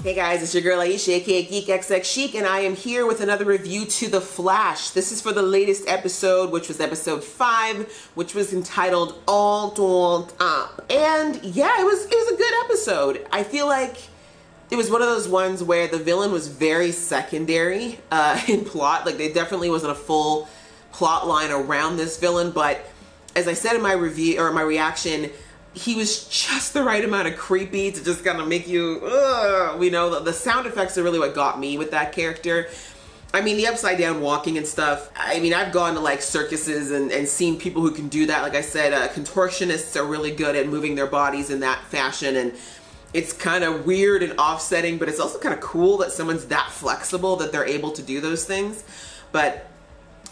Hey guys, it's your girl Aisha, aka geekxxchic, and I am here with another review to The Flash. This is for the latest episode, which was episode 5, which was entitled All Dolled Up. And yeah, it was a good episode. I feel like it was one of those ones where the villain was very secondary in plot. Like, there definitely wasn't a full plot line around this villain, but as I said in my review, or my reaction, he was just the right amount of creepy to just kind of make you, you know, the sound effects are really what got me with that character. I mean, the upside down walking and stuff, I mean, I've gone to like circuses and seen people who can do that. Like I said, contortionists are really good at moving their bodies in that fashion, and it's kind of weird and offsetting, but it's also kind of cool that someone's that flexible that they're able to do those things. But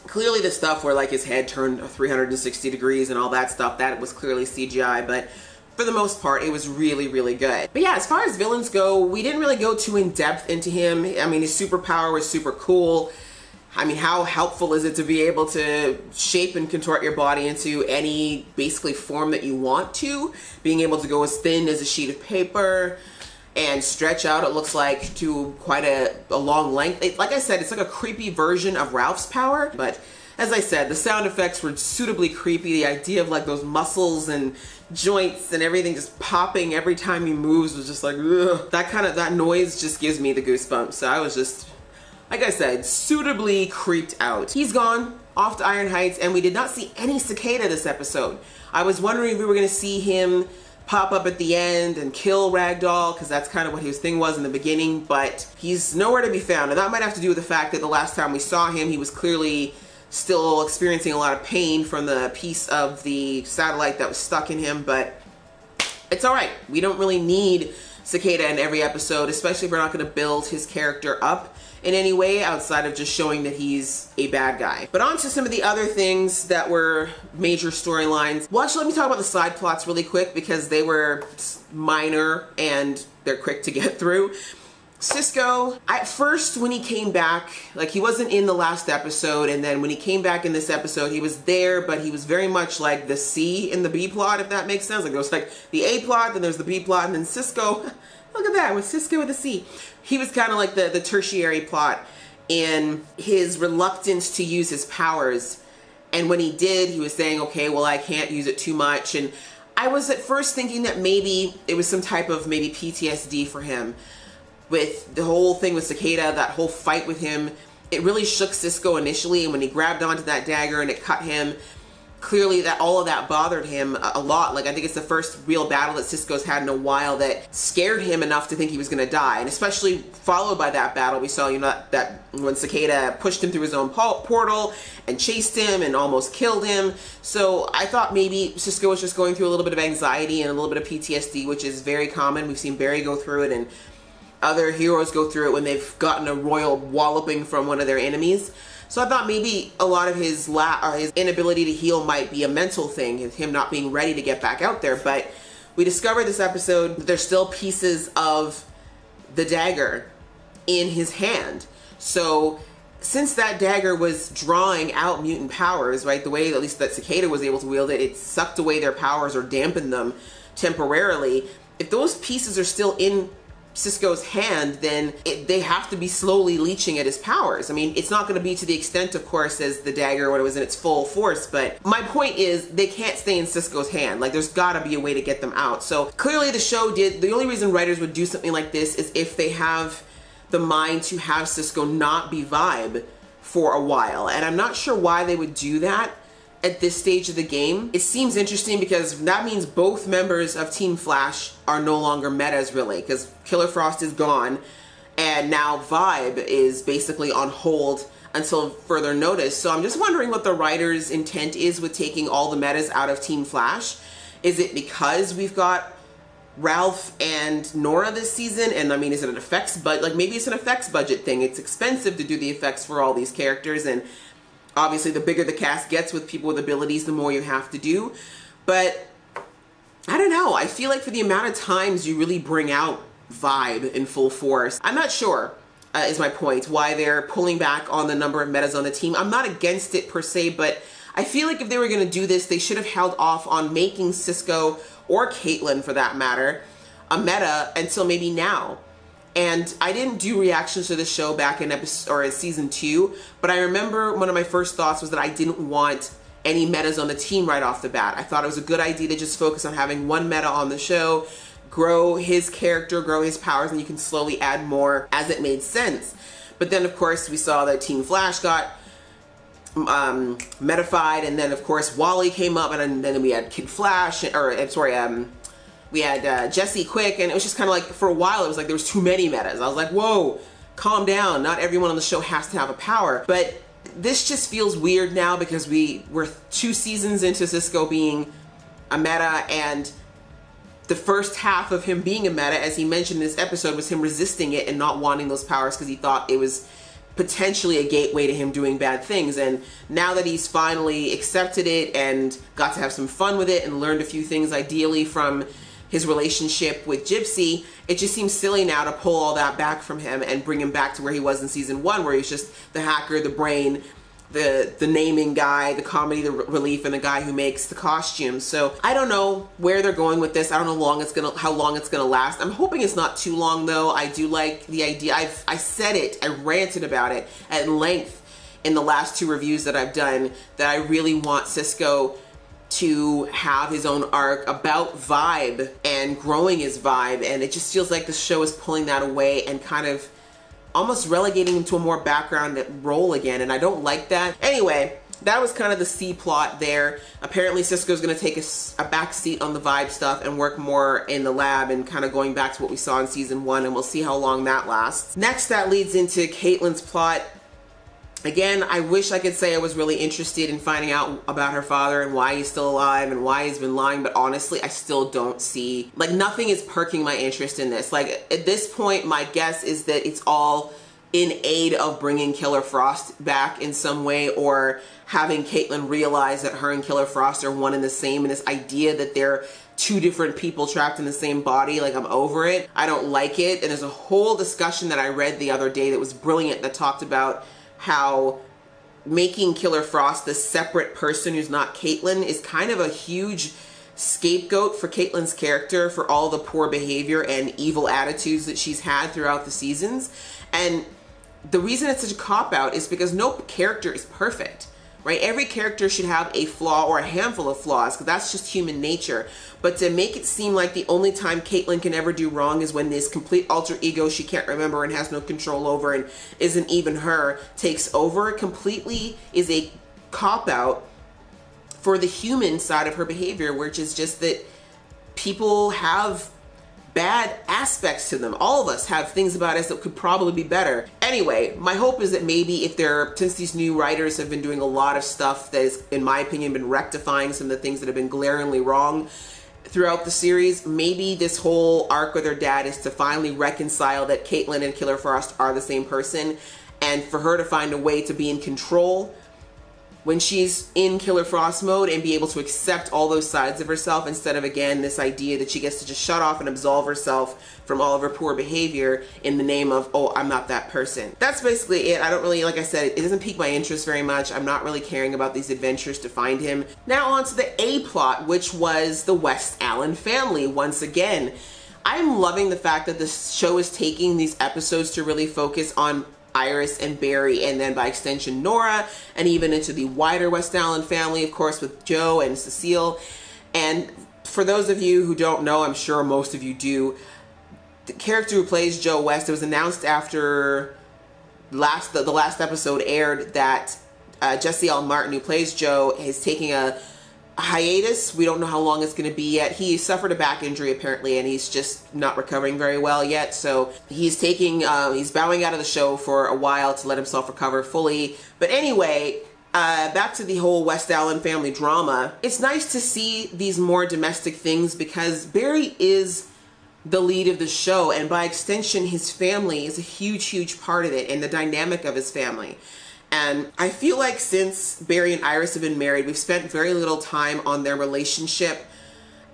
clearly the stuff where like his head turned 360 degrees and all that stuff, that was clearly CGI, but for the most part, it was really, really good. But yeah, as far as villains go, we didn't really go too in depth into him. I mean, his superpower was super cool. I mean, how helpful is it to be able to shape and contort your body into any basically form that you want to? Being able to go as thin as a sheet of paper and stretch out, it looks like, to quite a long length. Like I said, it's like a creepy version of Ralph's power, but as I said, the sound effects were suitably creepy. The idea of like those muscles and joints and everything just popping every time he moves was just like, ugh. That noise just gives me the goosebumps. So I was just, like I said, suitably creeped out. He's gone off to Iron Heights, and we did not see any Cicada this episode. I was wondering if we were gonna see him pop up at the end and kill Ragdoll, because that's kind of what his thing was in the beginning, but he's nowhere to be found. And that might have to do with the fact that the last time we saw him, he was clearly still experiencing a lot of pain from the piece of the satellite that was stuck in him, but it's alright. We don't really need Cicada in every episode, especially if we're not going to build his character up in any way outside of just showing that he's a bad guy. But on to some of the other things that were major storylines. Well, actually, let me talk about the side plots really quick because they were minor and they're quick to get through. Cisco, at first when he came back, like he wasn't in the last episode, and then when he came back in this episode, he was there, but he was very much like the C in the B plot, if that makes sense. Like there was like the A plot, then there's the B plot, and then Cisco, look at that, with Cisco with a C. He was kind of like the tertiary plot in his reluctance to use his powers. And when he did, he was saying, okay, well, I can't use it too much. And I was at first thinking that maybe it was some type of maybe PTSD for him. With the whole thing with Cicada, that whole fight with him, it really shook Cisco initially, and when he grabbed onto that dagger and it cut him, clearly that all of that bothered him a lot. Like, I think it's the first real battle that Cisco's had in a while that scared him enough to think he was going to die, and especially followed by that battle we saw, you know, that when Cicada pushed him through his own portal and chased him and almost killed him. So I thought maybe Cisco was just going through a little bit of anxiety and a little bit of PTSD, which is very common. We've seen Barry go through it, and other heroes go through it when they've gotten a royal walloping from one of their enemies. So I thought maybe a lot of his inability to heal might be a mental thing, him not being ready to get back out there. But we discovered this episode that there's still pieces of the dagger in his hand. So since that dagger was drawing out mutant powers, right, the way at least that Cicada was able to wield it, it sucked away their powers or dampened them temporarily. If those pieces are still in Cisco's hand, then they have to be slowly leeching at his powers. I mean, it's not going to be to the extent, of course, as the dagger when it was in its full force, but my point is they can't stay in Cisco's hand. Like, there's got to be a way to get them out. So clearly the show the only reason writers would do something like this is if they have the mind to have Cisco not be Vibe for a while, and I'm not sure why they would do that at this stage of the game. It seems interesting because that means both members of Team Flash are no longer metas, really, because Killer Frost is gone, and now Vibe is basically on hold until further notice. So I'm just wondering what the writer's intent is with taking all the metas out of Team Flash. Is it because we've got Ralph and Nora this season? And I mean, is it an effects budget? Like, maybe it's an effects budget thing. It's expensive to do the effects for all these characters, and obviously, the bigger the cast gets with people with abilities, the more you have to do. But I don't know. I feel like for the amount of times you really bring out Vibe in full force, I'm not sure, is my point, why they're pulling back on the number of metas on the team. I'm not against it per se, but I feel like if they were going to do this, they should have held off on making Cisco, or Caitlyn for that matter, a meta until maybe now. And I didn't do reactions to the show back in season 2, but I remember one of my first thoughts was that I didn't want any metas on the team right off the bat. I thought it was a good idea to just focus on having one meta on the show, grow his character, grow his powers, and you can slowly add more as it made sense. But then, of course, we saw that Team Flash got metafied, and then, of course, Wally came up, and then we had Kid Flash, we had Jesse Quick, and it was just kind of like, for a while, it was like there was too many metas. I was like, whoa, calm down. Not everyone on the show has to have a power. But this just feels weird now because we're 2 seasons into Cisco being a meta, and the first half of him being a meta, as he mentioned in this episode, was him resisting it and not wanting those powers because he thought it was potentially a gateway to him doing bad things. And now that he's finally accepted it and got to have some fun with it and learned a few things ideally from his relationship with Gypsy, it just seems silly now to pull all that back from him and bring him back to where he was in season 1, where he's just the hacker, the brain, the naming guy, the comedy, the relief, and the guy who makes the costumes. So I don't know where they're going with this. I don't know how long it's gonna last. I'm hoping it's not too long though. I do like the idea. I said it, I ranted about it at length in the last 2 reviews that I've done, that I really want Cisco to have his own arc about vibe and growing his vibe, and it just feels like the show is pulling that away and kind of almost relegating him to a more background role again, and I don't like that. Anyway, that was kind of the C plot there. Apparently Cisco's going to take a back seat on the vibe stuff and work more in the lab, and kind of going back to what we saw in season 1, and we'll see how long that lasts. Next, that leads into Caitlyn's plot. Again, I wish I could say I was really interested in finding out about her father and why he's still alive and why he's been lying, but honestly, I still don't see, like, nothing is perking my interest in this. Like, at this point, my guess is that it's all in aid of bringing Killer Frost back in some way, or having Caitlyn realize that her and Killer Frost are one and the same, and this idea that they're 2 different people trapped in the same body. Like, I'm over it. I don't like it. And there's a whole discussion that I read the other day that was brilliant, that talked about how making Killer Frost this separate person who's not Caitlyn is kind of a huge scapegoat for Caitlyn's character for all the poor behavior and evil attitudes that she's had throughout the seasons. And the reason it's such a cop-out is because no character is perfect, right? Every character should have a flaw or a handful of flaws, because that's just human nature. But to make it seem like the only time Caitlyn can ever do wrong is when this complete alter ego she can't remember and has no control over and isn't even her takes over completely is a cop-out for the human side of her behavior, which is just that people have bad aspects to them. All of us have things about us that could probably be better. Anyway, my hope is that maybe since these new writers have been doing a lot of stuff that has, in my opinion, been rectifying some of the things that have been glaringly wrong throughout the series, maybe this whole arc with her dad is to finally reconcile that Caitlyn and Killer Frost are the same person, and for her to find a way to be in control when she's in Killer Frost mode and be able to accept all those sides of herself, instead of, again, this idea that she gets to just shut off and absolve herself from all of her poor behavior in the name of, oh, I'm not that person. That's basically it. I don't really, like I said, it doesn't pique my interest very much. I'm not really caring about these adventures to find him. Now on to the A plot, which was the West Allen family once again. I'm loving the fact that this show is taking these episodes to really focus on Iris and Barry, and then by extension Nora, and even into the wider West Allen family, of course, with Joe and Cecile. And for those of you who don't know, I'm sure most of you do, the character who plays Joe West, it was announced after the last episode aired that Jesse L. Martin, who plays Joe, is taking a hiatus. We don't know how long it's going to be yet. He suffered a back injury apparently, and he's just not recovering very well yet. So he's he's bowing out of the show for a while to let himself recover fully. But anyway, back to the whole West Allen family drama. It's nice to see these more domestic things because Barry is the lead of the show, and by extension his family is a huge, huge part of it, and the dynamic of his family. And I feel like since Barry and Iris have been married, we've spent very little time on their relationship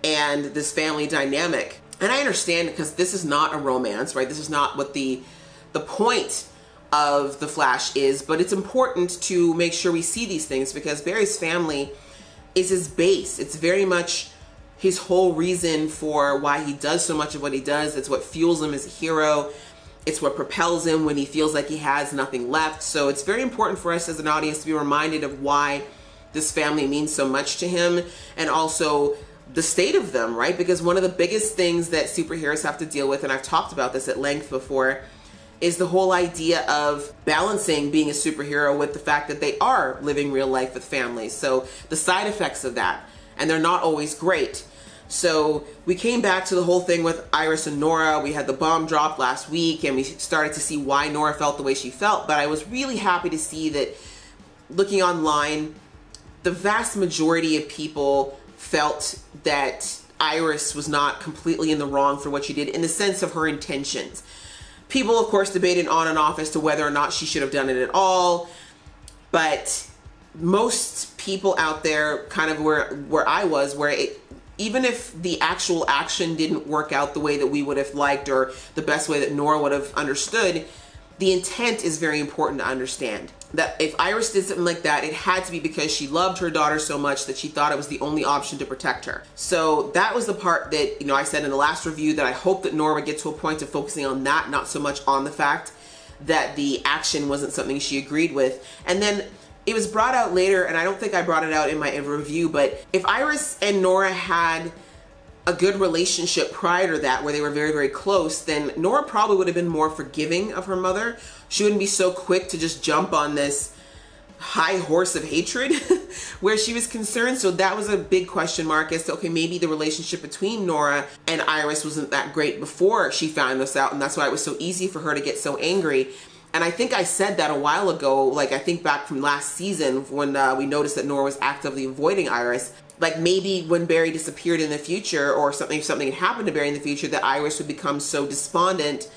and this family dynamic. And I understand, because this is not a romance, right? This is not what the point of The Flash is, but it's important to make sure we see these things because Barry's family is his base. It's very much his whole reason for why he does so much of what he does. It's what fuels him as a hero. It's what propels him when he feels like he has nothing left. So it's very important for us as an audience to be reminded of why this family means so much to him, and also the state of them, right? Because one of the biggest things that superheroes have to deal with, and I've talked about this at length before, is the whole idea of balancing being a superhero with the fact that they are living real life with families. So the side effects of that, and they're not always great. So we came back to the whole thing with Iris and Nora. We had the bomb drop last week, and we started to see why Nora felt the way she felt. But I was really happy to see that, looking online, the vast majority of people felt that Iris was not completely in the wrong for what she did in the sense of her intentions. People, of course, debated on and off as to whether or not she should have done it at all. But most people out there, kind of where I was, even if the actual action didn't work out the way that we would have liked, or the best way that Nora would have understood, the intent is very important to understand. That if Iris did something like that, it had to be because she loved her daughter so much that she thought it was the only option to protect her. So that was the part that, you know, I said in the last review that I hope that Nora would get to a point of focusing on that, not so much on the fact that the action wasn't something she agreed with. And then it was brought out later, and I don't think I brought it out in my review, but if Iris and Nora had a good relationship prior to that, where they were very, very close, then Nora probably would have been more forgiving of her mother. She wouldn't be so quick to just jump on this high horse of hatred where she was concerned. So that was a big question mark as to, okay, maybe the relationship between Nora and Iris wasn't that great before she found this out, and that's why it was so easy for her to get so angry. And I think I said that a while ago, like I think back from last season when we noticed that Nora was actively avoiding Iris. Like maybe when Barry disappeared in the future, or something had happened to Barry in the future, that Iris would become so despondent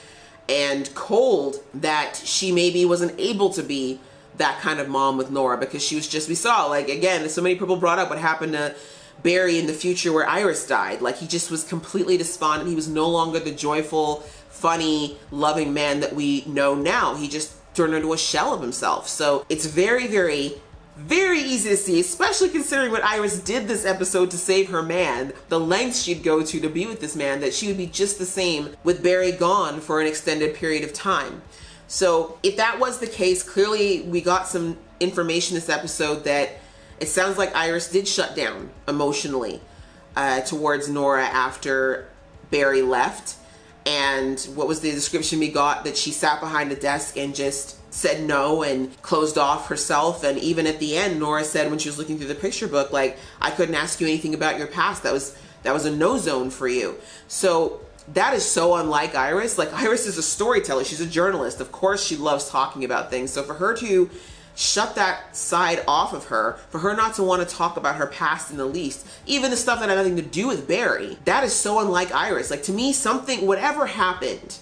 and cold that she maybe wasn't able to be that kind of mom with Nora, because she was just, we saw, like, again, so many people brought up what happened to Barry in the future where Iris died. Like, he just was completely despondent. He was no longer the joyful, funny, loving man that we know now. He just turned into a shell of himself. So it's very, very, very easy to see, especially considering what Iris did this episode to save her man, the lengths she'd go to be with this man, that she would be just the same with Barry gone for an extended period of time. So if that was the case, clearly we got some information this episode that it sounds like Iris did shut down emotionally towards Nora after Barry left. And what was the description we got? That she sat behind a desk and just said no and closed off herself. And even at the end, Nora said when she was looking through the picture book, like, I couldn't ask you anything about your past. That was a no zone for you. So that is so unlike Iris. Like, Iris is a storyteller. She's a journalist. Of course she loves talking about things. So for her to shut that side off of her, for her not to want to talk about her past in the least, even the stuff that had nothing to do with Barry, that is so unlike Iris. Like, to me, something, whatever happened,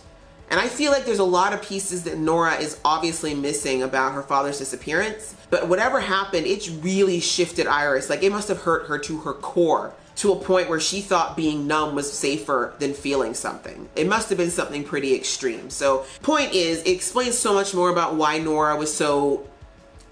and I feel like there's a lot of pieces that Nora is obviously missing about her father's disappearance, but whatever happened, it's really shifted Iris. Like, it must have hurt her to her core, to a point where she thought being numb was safer than feeling something. It must have been something pretty extreme. So point is, it explains so much more about why Nora was so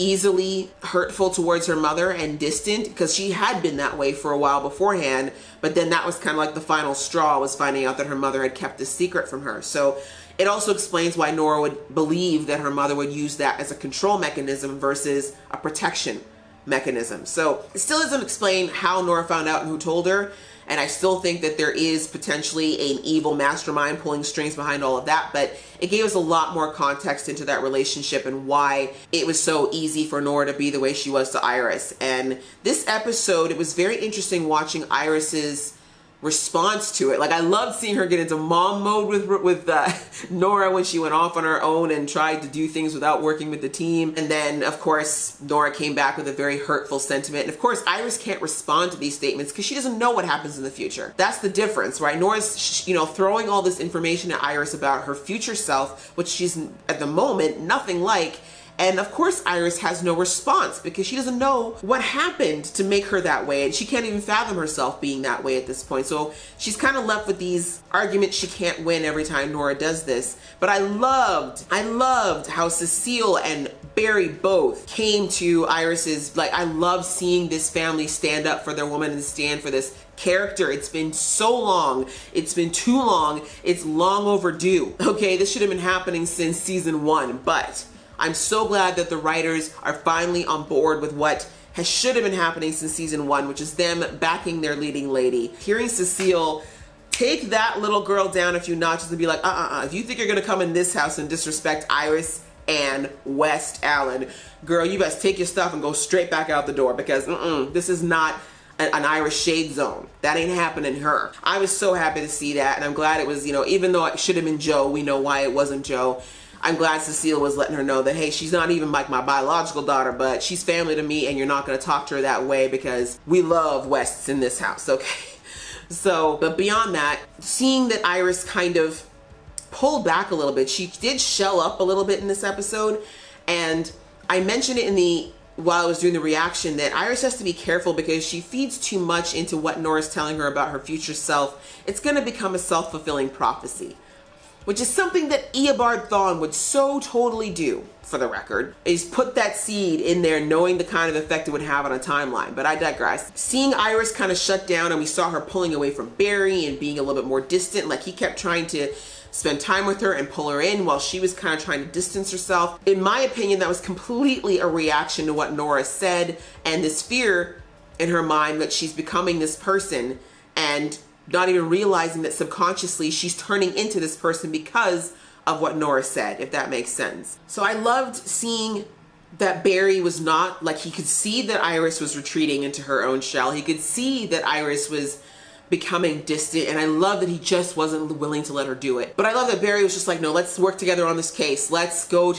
easily hurtful towards her mother and distant, because she had been that way for a while beforehand, but then that was kind of like the final straw, was finding out that her mother had kept this secret from her. So it also explains why Nora would believe that her mother would use that as a control mechanism versus a protection mechanism. So it still doesn't explain how Nora found out and who told her, and I still think that there is potentially an evil mastermind pulling strings behind all of that, but it gave us a lot more context into that relationship and why it was so easy for Nora to be the way she was to Iris. And this episode, it was very interesting watching Iris's response to it. Like, I loved seeing her get into mom mode with Nora when she went off on her own and tried to do things without working with the team. And then, of course, Nora came back with a very hurtful sentiment. And of course, Iris can't respond to these statements because she doesn't know what happens in the future. That's the difference, right? Nora's, you know, throwing all this information at Iris about her future self, which she's at the moment nothing like. And of course, Iris has no response because she doesn't know what happened to make her that way. And she can't even fathom herself being that way at this point. So she's kind of left with these arguments she can't win every time Nora does this. But I loved how Cecile and Barry both came to Iris's, like, I love seeing this family stand up for their woman and stand for this character. It's been so long. It's been too long. It's long overdue. Okay, this should have been happening since season 1, but I'm so glad that the writers are finally on board with what should have been happening since season 1, which is them backing their leading lady. Hearing Cecile take that little girl down a few notches and be like, if you think you're gonna come in this house and disrespect Iris and West Allen, girl, you best take your stuff and go straight back out the door, because this is not an Irish shade zone. That ain't happening to her. I was so happy to see that, and I'm glad it was, you know, even though it should have been Joe, we know why it wasn't Joe. I'm glad Cecile was letting her know that, hey, she's not even like my biological daughter, but she's family to me, and you're not gonna talk to her that way because we love Wests in this house, okay? So, but beyond that, seeing that Iris kind of pulled back a little bit, she did shell up a little bit in this episode, and I mentioned it while I was doing the reaction, that Iris has to be careful because she feeds too much into what Nora's telling her about her future self. It's gonna become a self-fulfilling prophecy, which is something that Eobard Thawne would so totally do, for the record, is put that seed in there knowing the kind of effect it would have on a timeline. But I digress. Seeing Iris kind of shut down, and we saw her pulling away from Barry and being a little bit more distant, like he kept trying to spend time with her and pull her in while she was kind of trying to distance herself. In my opinion, that was completely a reaction to what Nora said, and this fear in her mind that she's becoming this person and not even realizing that subconsciously she's turning into this person because of what Nora said, if that makes sense. So I loved seeing that Barry was not, like, he could see that Iris was retreating into her own shell. He could see that Iris was becoming distant, and I love that he just wasn't willing to let her do it. But I love that Barry was just like, no, let's work together on this case. Let's go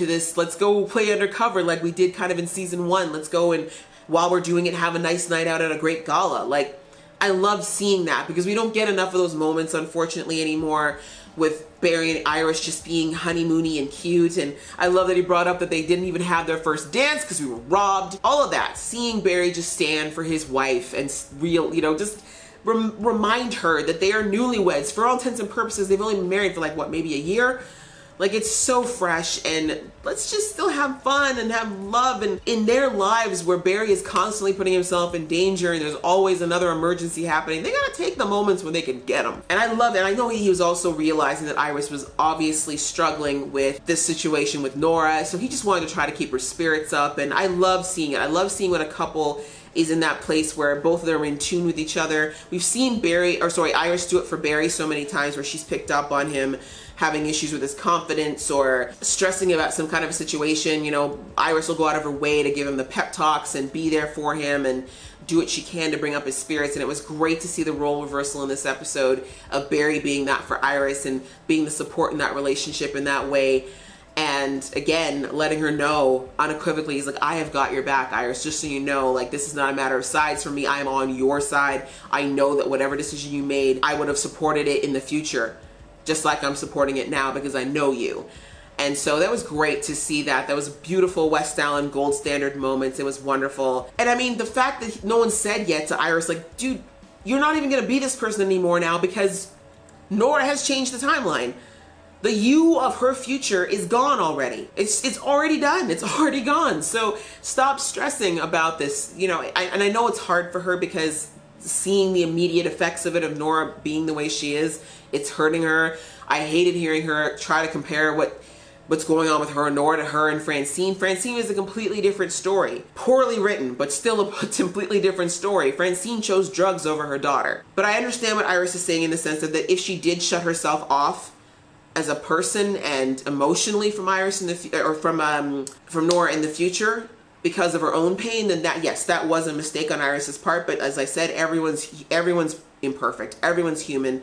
play undercover like we did kind of in season 1. Let's go, and while we're doing it, have a nice night out at a great gala. Like, I love seeing that because we don't get enough of those moments, unfortunately, anymore, with Barry and Iris just being honeymoony and cute. And I love that he brought up that they didn't even have their first dance because we were robbed. All of that. Seeing Barry just stand for his wife and just remind her that they are newlyweds. For all intents and purposes, they've only been married for like, what, maybe a year? Like, it's so fresh, and let's just still have fun and have love. And in their lives where Barry is constantly putting himself in danger and there's always another emergency happening, they gotta take the moments when they can get them. And I love it. I know he was also realizing that Iris was obviously struggling with this situation with Nora, so he just wanted to try to keep her spirits up, and I love seeing it. I love seeing when a couple is in that place where both of them are in tune with each other. We've seen Iris do it for Barry so many times where she's picked up on him having issues with his confidence or stressing about some kind of a situation. You know, Iris will go out of her way to give him the pep talks and be there for him and do what she can to bring up his spirits. And it was great to see the role reversal in this episode of Barry being that for Iris and being the support in that relationship in that way. And again, letting her know unequivocally, he's like, I have got your back, Iris, just so you know, like, this is not a matter of sides for me. I am on your side. I know that whatever decision you made, I would have supported it in the future, just like I'm supporting it now because I know you. And so that was great to see that. That was beautiful West Allen gold standard moments. It was wonderful. And I mean, the fact that no one said yet to Iris, like, dude, you're not even gonna be this person anymore now because Nora has changed the timeline. The you of her future is gone already. It's already done. It's already gone. So stop stressing about this. You know, and I know it's hard for her because seeing the immediate effects of it, of Nora being the way she is, it's hurting her. I hated hearing her try to compare what's going on with her and Nora to her and Francine. Francine is a completely different story. Poorly written, but still a completely different story. Francine chose drugs over her daughter. But I understand what Iris is saying in the sense of that if she did shut herself off as a person and emotionally from Iris from Nora in the future because of her own pain, then that was a mistake on Iris's part. But as I said, everyone's imperfect. Everyone's human.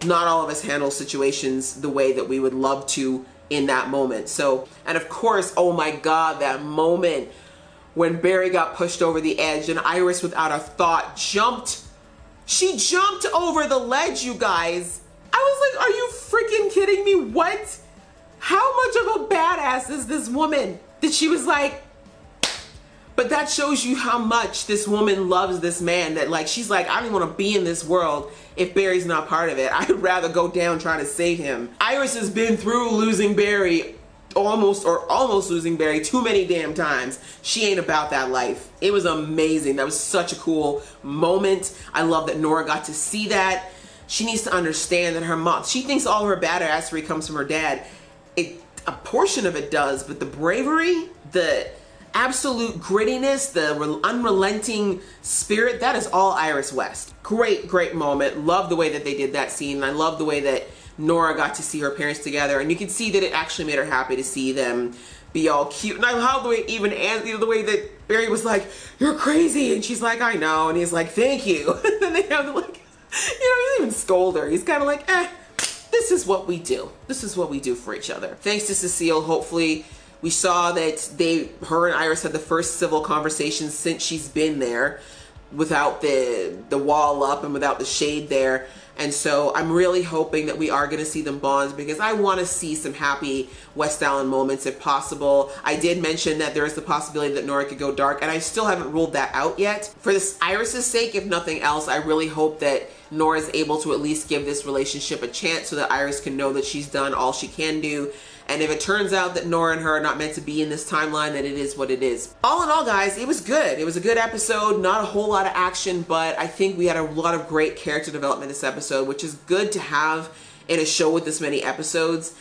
Not all of us handle situations the way that we would love to in that moment. So, and of course, oh my God, that moment when Barry got pushed over the edge and Iris without a thought jumped. She jumped over the ledge, you guys. I was like, are you freaking kidding me? What? How much of a badass is this woman that she was like, but that shows you how much this woman loves this man, that like, she's like, I don't even want to be in this world if Barry's not part of it. I'd rather go down trying to save him. Iris has been through losing Barry almost losing Barry too many damn times. She ain't about that life. It was amazing. That was such a cool moment. I love that Nora got to see that. She needs to understand that her mom, she thinks all her badassery comes from her dad. A portion of it does, but the bravery, the absolute grittiness, the unrelenting spirit, that is all Iris West. Great, great moment. Love the way that they did that scene. And I love the way that Nora got to see her parents together, and you can see that it actually made her happy to see them be all cute. And I love the way even the way that Barry was like, "You're crazy," and she's like, "I know," and he's like, "Thank you." And then they have like, he doesn't even scold her. He's kind of like, this is what we do. This is what we do for each other. Thanks to Cecile, hopefully we saw that her and Iris had the first civil conversation since she's been there, without the wall up and without the shade there. And so I'm really hoping that we are going to see them bond, because I want to see some happy West Allen moments if possible. I did mention that there is the possibility that Nora could go dark, and I still haven't ruled that out yet. For this Iris's sake, if nothing else, I really hope that Nora is able to at least give this relationship a chance so that Iris can know that she's done all she can do. And if it turns out that Nora and her are not meant to be in this timeline, then it is what it is. All in all, guys, it was good. It was a good episode. Not a whole lot of action, but I think we had a lot of great character development this episode, which is good to have in a show with this many episodes.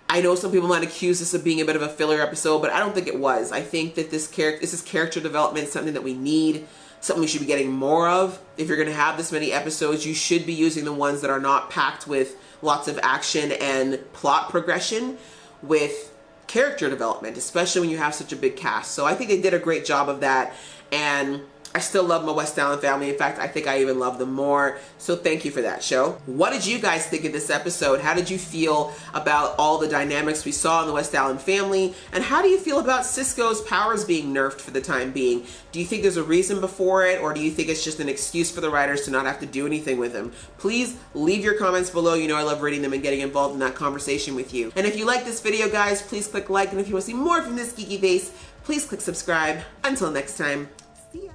I know some people might accuse this of being a bit of a filler episode, but I don't think it was. I think that this is character development, something that we need, something we should be getting more of. If you're going to have this many episodes, you should be using the ones that are not packed with lots of action and plot progression, with character development, especially when you have such a big cast. So I think they did a great job of that, and I still love my West Allen family. In fact, I think I even love them more. So thank you for that, show. What did you guys think of this episode? How did you feel about all the dynamics we saw in the West Allen family? And how do you feel about Cisco's powers being nerfed for the time being? Do you think there's a reason before it, or do you think it's just an excuse for the writers to not have to do anything with him? Please leave your comments below. You know I love reading them and getting involved in that conversation with you. And if you like this video, guys, please click like. And if you want to see more from this geeky face, please click subscribe. Until next time, see ya.